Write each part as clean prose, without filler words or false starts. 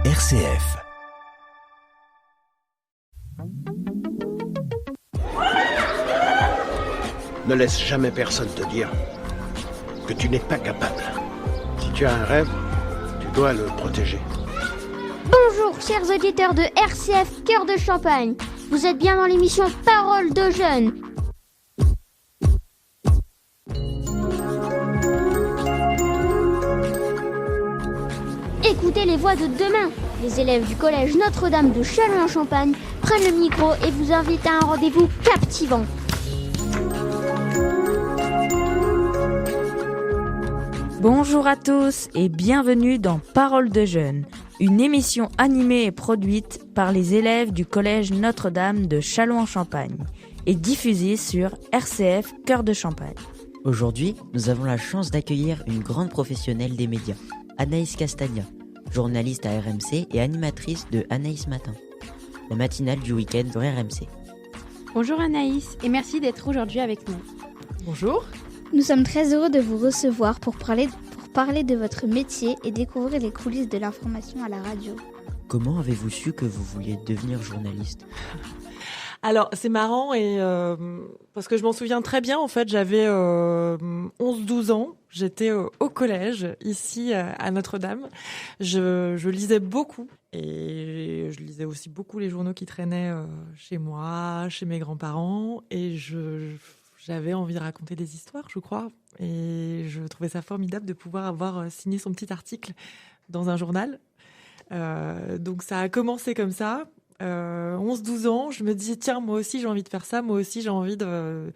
RCF. Ne laisse jamais personne te dire que tu n'es pas capable. Si tu as un rêve, tu dois le protéger. Bonjour chers auditeurs de RCF Cœur de Champagne. Vous êtes bien dans l'émission Parole de jeunes. Écoutez les voix de demain. Les élèves du collège Notre-Dame de Châlons-en-Champagne prennent le micro et vous invitent à un rendez-vous captivant. Bonjour à tous et bienvenue dans Parole de jeunes, une émission animée et produite par les élèves du collège Notre-Dame de Châlons-en-Champagne et diffusée sur RCF Cœur de Champagne. Aujourd'hui, nous avons la chance d'accueillir une grande professionnelle des médias, Anaïs Castagna, journaliste à RMC et animatrice de Anaïs Matin, la matinale du week-end sur RMC. Bonjour Anaïs et merci d'être aujourd'hui avec nous. Bonjour. Nous sommes très heureux de vous recevoir pour parler de votre métier et découvrir les coulisses de l'information à la radio. Comment avez-vous su que vous vouliez devenir journaliste ? Alors, c'est marrant parce que je m'en souviens très bien. En fait, j'avais 11-12 ans. J'étais au collège, ici à Notre-Dame. Je lisais beaucoup et je lisais aussi beaucoup les journaux qui traînaient chez moi, chez mes grands-parents. Et j'avais envie de raconter des histoires, je crois. Et je trouvais ça formidable de pouvoir avoir signé son petit article dans un journal. Donc ça a commencé comme ça. 11-12 ans, je me disais tiens, moi aussi j'ai envie de faire ça, moi aussi j'ai envie de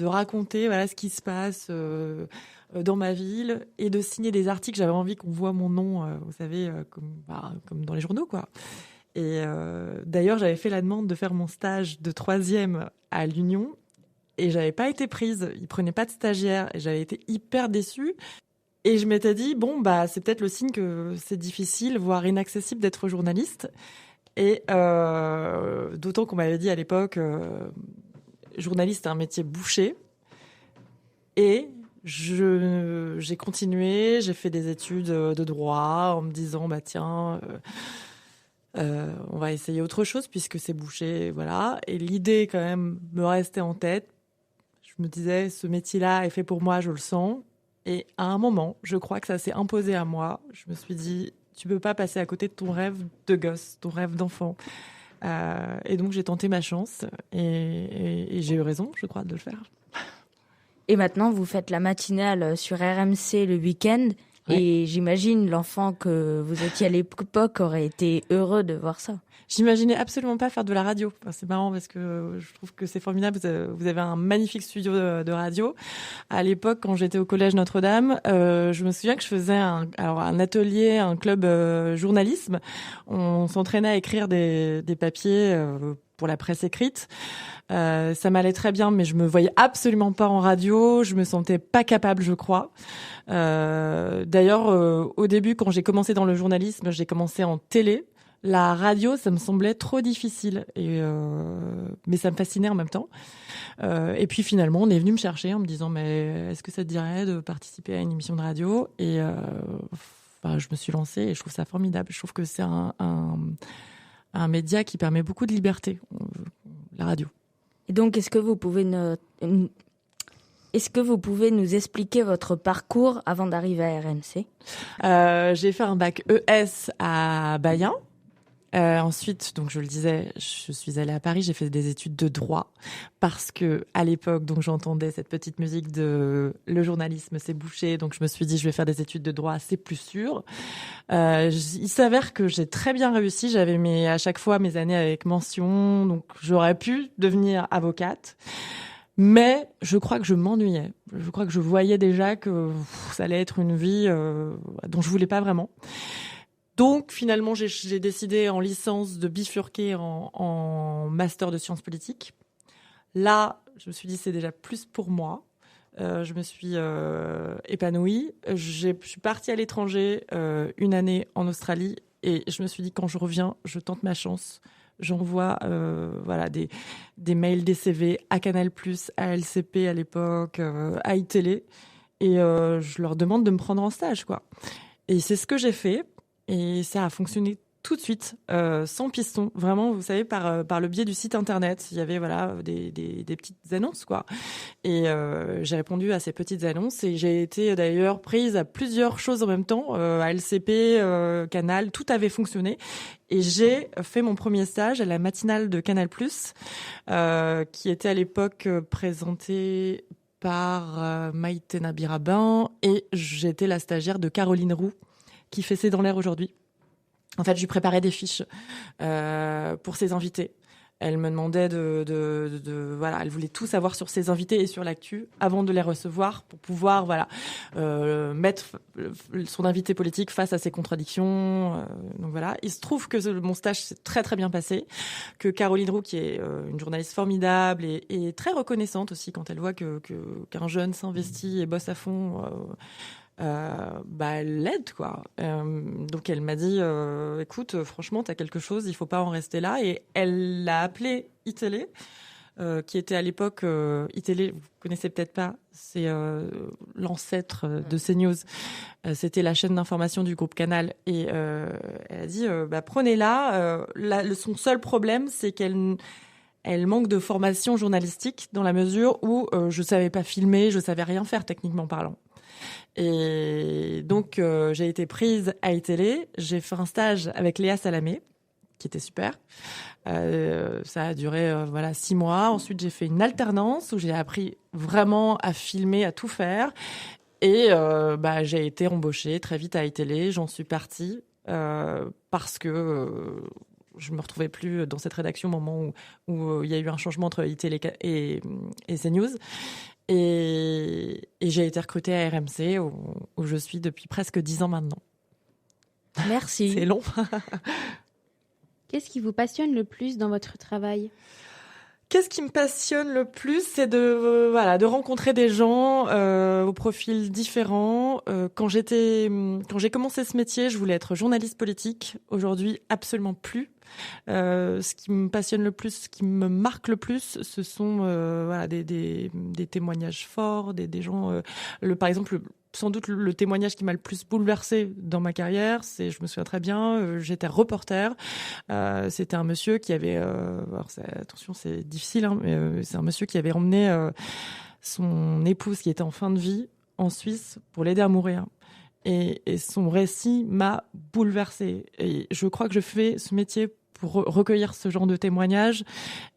raconter ce qui se passe dans ma ville et de signer des articles. J'avais envie qu'on voit mon nom, vous savez, comme dans les journaux, quoi. Et d'ailleurs, j'avais fait la demande de faire mon stage de 3e à l'Union et j'avais pas été prise. Ils prenaient pas de stagiaire et j'avais été hyper déçue. Et je m'étais dit c'est peut-être le signe que c'est difficile, voire inaccessible d'être journaliste. Et d'autant qu'on m'avait dit à l'époque, journaliste, c'est un métier bouché. Et j'ai continué, j'ai fait des études de droit en me disant, on va essayer autre chose puisque c'est bouché, voilà. Et l'idée quand même me restait en tête. Je me disais, ce métier-là est fait pour moi, je le sens. Et à un moment, je crois que ça s'est imposé à moi. Je me suis dit, tu peux pas passer à côté de ton rêve de gosse, ton rêve d'enfant. Et donc, j'ai tenté ma chance et j'ai eu raison, je crois, de le faire. Et maintenant, vous faites la matinale sur RMC le week-end. Ouais. Et j'imagine l'enfant que vous étiez à l'époque aurait été heureux de voir ça. J'imaginais absolument pas faire de la radio. Enfin, c'est marrant parce que je trouve que c'est formidable. Vous avez un magnifique studio de radio. À l'époque, quand j'étais au collège Notre-Dame, je me souviens que je faisais un atelier, un club journalisme. On s'entraînait à écrire des papiers pour la presse écrite. Ça m'allait très bien, mais je me voyais absolument pas en radio. Je me sentais pas capable, je crois. D'ailleurs, au début, quand j'ai commencé dans le journalisme, j'ai commencé en télé. La radio, ça me semblait trop difficile, mais ça me fascinait en même temps. Et puis finalement, on est venu me chercher en me disant, mais est-ce que ça te dirait de participer à une émission de radio ? Et je me suis lancée et je trouve ça formidable. Je trouve que c'est un média qui permet beaucoup de liberté, la radio. Et donc, est-ce que vous pouvez nous expliquer votre parcours avant d'arriver à RMC ? J'ai fait un bac ES à Bayen. Ensuite, donc je le disais, je suis allée à Paris, j'ai fait des études de droit parce que à l'époque, donc j'entendais cette petite musique de le journalisme c'est bouché, donc je me suis dit je vais faire des études de droit, c'est plus sûr. Il s'avère que j'ai très bien réussi, j'avais à chaque fois mes années avec mention, donc j'aurais pu devenir avocate. Mais je crois que je m'ennuyais. Je crois que je voyais déjà que ça allait être une vie dont je voulais pas vraiment. Donc, finalement, j'ai décidé en licence de bifurquer en master de sciences politiques. Là, je me suis dit, c'est déjà plus pour moi. Je me suis épanouie. Je suis partie à l'étranger une année en Australie et je me suis dit, quand je reviens, je tente ma chance. J'envoie des mails, des CV à Canal+, à LCP à l'époque, à iTélé. Et je leur demande de me prendre en stage, quoi. Et c'est ce que j'ai fait. Et ça a fonctionné tout de suite, sans piston, vraiment, vous savez, par le biais du site internet. Il y avait des petites annonces, quoi. Et j'ai répondu à ces petites annonces et j'ai été d'ailleurs prise à plusieurs choses en même temps, à LCP, Canal, tout avait fonctionné. Et j'ai fait mon premier stage à la matinale de Canal+, qui était à l'époque présentée par Maïté Nabirabin, et j'étais la stagiaire de Caroline Roux, qui fait C'est dans l'air aujourd'hui. En fait, je lui préparais des fiches pour ses invités. Elle me demandait voilà, elle voulait tout savoir sur ses invités et sur l'actu avant de les recevoir pour pouvoir, mettre son invité politique face à ses contradictions. Donc voilà. Il se trouve que mon stage s'est très très bien passé, que Caroline Roux, qui est une journaliste formidable et très reconnaissante aussi quand elle voit qu'un jeune s'investit et bosse à fond. Elle l'aide, quoi. Donc elle m'a dit écoute, franchement, t'as quelque chose, il faut pas en rester là. Et elle l'a appelé iTélé, qui était à l'époque iTélé, vous connaissez peut-être pas, c'est l'ancêtre de CNews. C'était la chaîne d'information du groupe Canal. Et elle a dit prenez-la. Son seul problème, c'est qu'elle manque de formation journalistique, dans la mesure où je savais pas filmer, je savais rien faire techniquement parlant. Et donc, j'ai été prise à iTélé. J'ai fait un stage avec Léa Salamé, qui était super. Ça a duré 6 mois. Ensuite, j'ai fait une alternance où j'ai appris vraiment à filmer, à tout faire. Et j'ai été embauchée très vite à iTélé. J'en suis partie parce que je me retrouvais plus dans cette rédaction au moment où il y a eu un changement entre iTélé et CNews. Et j'ai été recrutée à RMC, où je suis depuis presque 10 ans maintenant. Merci. C'est long. Qu'est-ce qui vous passionne le plus dans votre travail ? Qu'est-ce qui me passionne le plus, c'est de rencontrer des gens aux profils différents. Quand j'ai commencé ce métier, je voulais être journaliste politique. Aujourd'hui, absolument plus. Ce qui me passionne le plus, ce qui me marque le plus, ce sont des témoignages forts, des gens. Par exemple, sans doute le témoignage qui m'a le plus bouleversée dans ma carrière, je me souviens très bien, j'étais reporter. C'était un monsieur qui avait, attention, c'est difficile, mais c'est un monsieur qui avait emmené son épouse qui était en fin de vie en Suisse pour l'aider à mourir. Et son récit m'a bouleversée. Et je crois que je fais ce métier pour recueillir ce genre de témoignages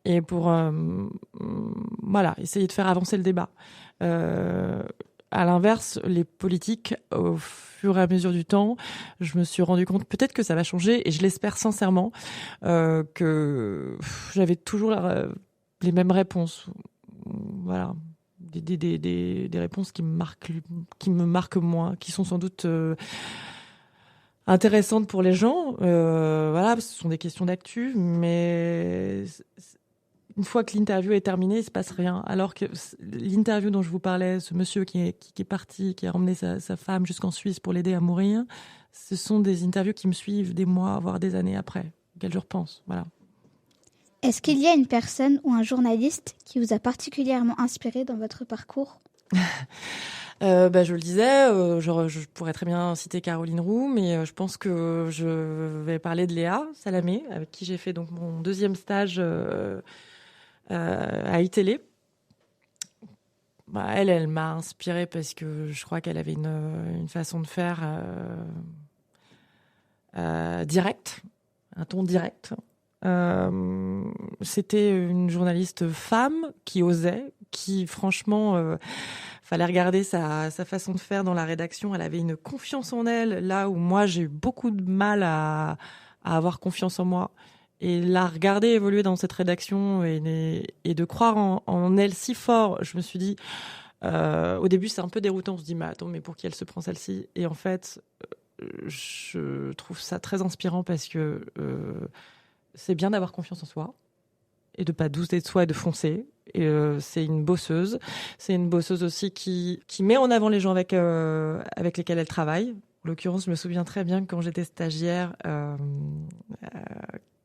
et pour essayer de faire avancer le débat. À l'inverse, les politiques, au fur et à mesure du temps, je me suis rendu compte, peut-être que ça va changer, et je l'espère sincèrement, que j'avais toujours les mêmes réponses. Voilà. Des réponses qui me marquent moins, qui sont sans doute intéressantes pour les gens. Ce sont des questions d'actu, mais une fois que l'interview est terminée, il ne se passe rien. Alors que l'interview dont je vous parlais, ce monsieur qui est parti, qui a emmené sa femme jusqu'en Suisse pour l'aider à mourir, ce sont des interviews qui me suivent des mois, voire des années après, auxquelles je repense. Voilà. Est-ce qu'il y a une personne ou un journaliste qui vous a particulièrement inspiré dans votre parcours ? Je le disais, je pourrais très bien citer Caroline Roux, mais je pense que je vais parler de Léa Salamé, avec qui j'ai fait donc mon deuxième stage à iTélé. Elle m'a inspirée parce que je crois qu'elle avait une façon de faire direct, un ton direct. C'était une journaliste femme qui osait, qui franchement fallait regarder sa façon de faire dans la rédaction. Elle avait une confiance en elle, là où moi j'ai eu beaucoup de mal à avoir confiance en moi. Et la regarder évoluer dans cette rédaction et de croire en elle si fort, je me suis dit, au début c'est un peu déroutant, on se dit mais attends, mais pour qui elle se prend celle-ci ? Et en fait, je trouve ça très inspirant parce que c'est bien d'avoir confiance en soi et de pas douter de soi et de foncer. Et c'est une bosseuse. C'est une bosseuse aussi qui met en avant les gens avec lesquels elle travaille. En l'occurrence, je me souviens très bien que quand j'étais stagiaire,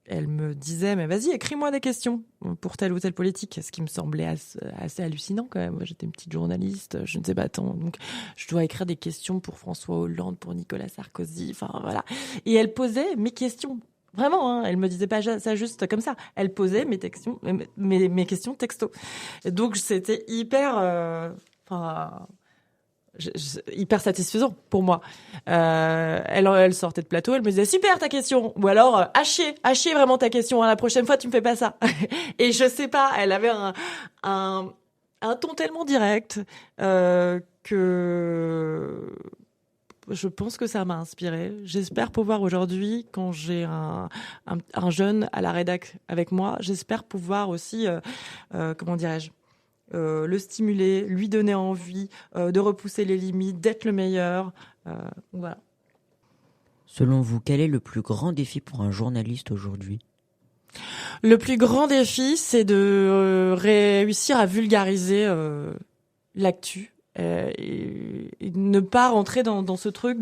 elle me disait, mais vas-y, écris-moi des questions pour telle ou telle politique, ce qui me semblait assez hallucinant quand même. Moi, j'étais une petite journaliste, je ne sais pas tant, donc je dois écrire des questions pour François Hollande, pour Nicolas Sarkozy, enfin voilà. Et elle posait mes questions. Vraiment, hein, elle me disait pas ça juste comme ça. Elle posait mes questions texto. Et donc c'était hyper, hyper satisfaisant pour moi. Elle sortait de plateau, elle me disait super ta question, ou alors à chier vraiment ta question. Hein, la prochaine fois tu me fais pas ça. Et je sais pas, elle avait un ton tellement direct que je pense que ça m'a inspirée. J'espère pouvoir aujourd'hui, quand j'ai un jeune à la rédac avec moi, j'espère pouvoir aussi, comment dirais-je, le stimuler, lui donner envie de repousser les limites, d'être le meilleur. Voilà. Selon vous, quel est le plus grand défi pour un journaliste aujourd'hui ? Le plus grand défi, c'est de réussir à vulgariser l'actu. Et ne pas rentrer dans ce truc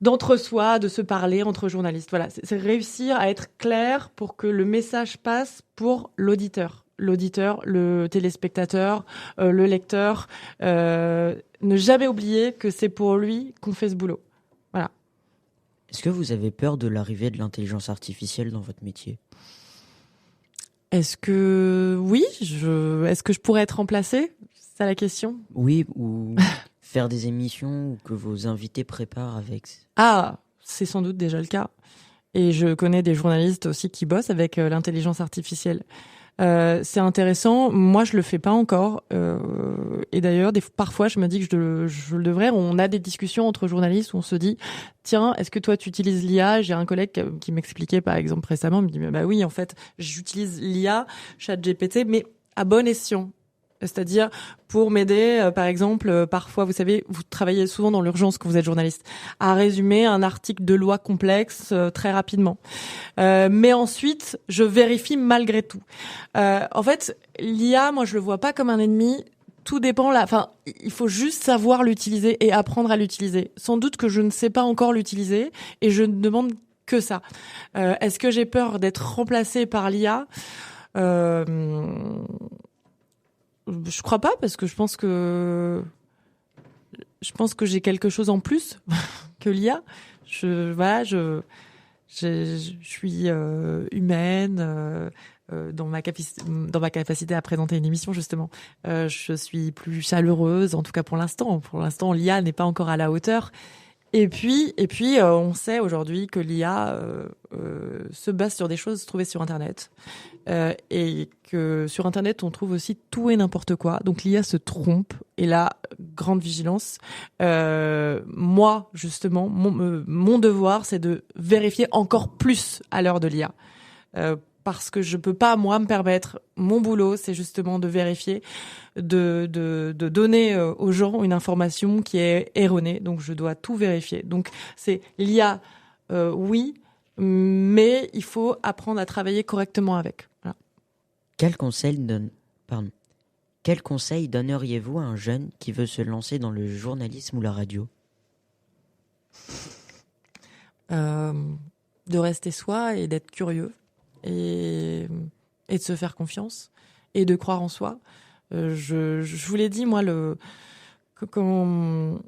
d'entre-soi, de se parler entre journalistes. Voilà, c'est réussir à être clair pour que le message passe pour l'auditeur, le téléspectateur, le lecteur. Ne jamais oublier que c'est pour lui qu'on fait ce boulot. Voilà. Est-ce que vous avez peur de l'arrivée de l'intelligence artificielle dans votre métier ? Est-ce que je pourrais être remplacée ? C'est ça la question ? Oui, ou faire des émissions que vos invités préparent avec. Ah, c'est sans doute déjà le cas. Et je connais des journalistes aussi qui bossent avec l'intelligence artificielle. C'est intéressant. Moi, je le fais pas encore. Et d'ailleurs, parfois, je me dis que je le devrais. On a des discussions entre journalistes où on se dit, tiens, est-ce que toi, tu utilises l'IA ? J'ai un collègue qui m'expliquait, par exemple, récemment, il me dit, bah oui, en fait, j'utilise l'IA, ChatGPT, mais à bon escient. C'est-à-dire pour m'aider, par exemple, parfois, vous savez, vous travaillez souvent dans l'urgence quand vous êtes journaliste, à résumer un article de loi complexe très rapidement. Mais ensuite, je vérifie malgré tout. En fait, l'IA, moi, je le vois pas comme un ennemi. Tout dépend là. Enfin, il faut juste savoir l'utiliser et apprendre à l'utiliser. Sans doute que je ne sais pas encore l'utiliser et je ne demande que ça. Est-ce que j'ai peur d'être remplacée par l'IA ? Je crois pas, parce que je pense que j'ai quelque chose en plus que l'IA. Je suis humaine dans ma capacité à présenter une émission, justement. Je suis plus chaleureuse, en tout cas pour l'instant. Pour l'instant, l'IA n'est pas encore à la hauteur. Et puis, on sait aujourd'hui que l'IA se base sur des choses trouvées sur Internet. Et que sur Internet, on trouve aussi tout et n'importe quoi. Donc l'IA se trompe. Et là, grande vigilance. Moi, justement, mon devoir, c'est de vérifier encore plus à l'heure de l'IA. Parce que je peux pas, moi, me permettre. Mon boulot, c'est justement de vérifier, de donner aux gens une information qui est erronée. Donc, je dois tout vérifier. Donc, c'est l'IA, oui, mais il faut apprendre à travailler correctement avec. Voilà. Quel conseil donneriez-vous à un jeune qui veut se lancer dans le journalisme ou la radio ? De rester soi et d'être curieux. Et de se faire confiance et de croire en soi. Je vous l'ai dit, moi, quand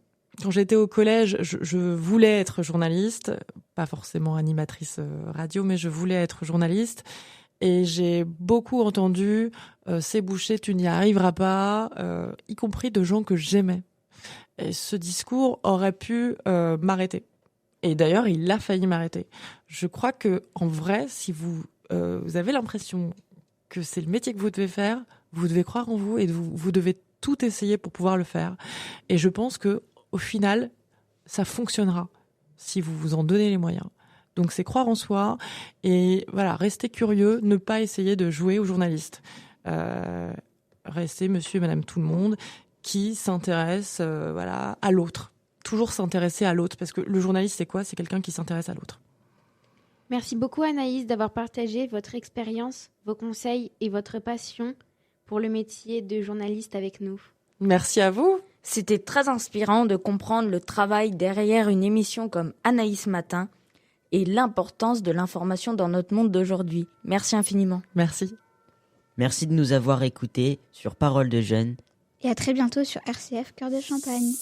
j'étais au collège, je voulais être journaliste, pas forcément animatrice radio, mais je voulais être journaliste. Et j'ai beaucoup entendu c'est bouché, tu n'y arriveras pas, y compris de gens que j'aimais. Et ce discours aurait pu m'arrêter. Et d'ailleurs, il a failli m'arrêter. Je crois que, en vrai, si vous avez l'impression que c'est le métier que vous devez faire, vous devez croire en vous et vous devez tout essayer pour pouvoir le faire. Et je pense que au final, ça fonctionnera si vous vous en donnez les moyens. Donc c'est croire en soi et voilà, rester curieux, ne pas essayer de jouer au journaliste. Rester monsieur et madame tout le monde qui s'intéresse à l'autre. Toujours s'intéresser à l'autre, parce que le journaliste, c'est quoi ? C'est quelqu'un qui s'intéresse à l'autre. Merci beaucoup Anaïs d'avoir partagé votre expérience, vos conseils et votre passion pour le métier de journaliste avec nous. Merci à vous. C'était très inspirant de comprendre le travail derrière une émission comme Anaïs Matin et l'importance de l'information dans notre monde d'aujourd'hui. Merci infiniment. Merci. Merci de nous avoir écoutés sur Parole de Jeunes. Et à très bientôt sur RCF Cœur de Champagne.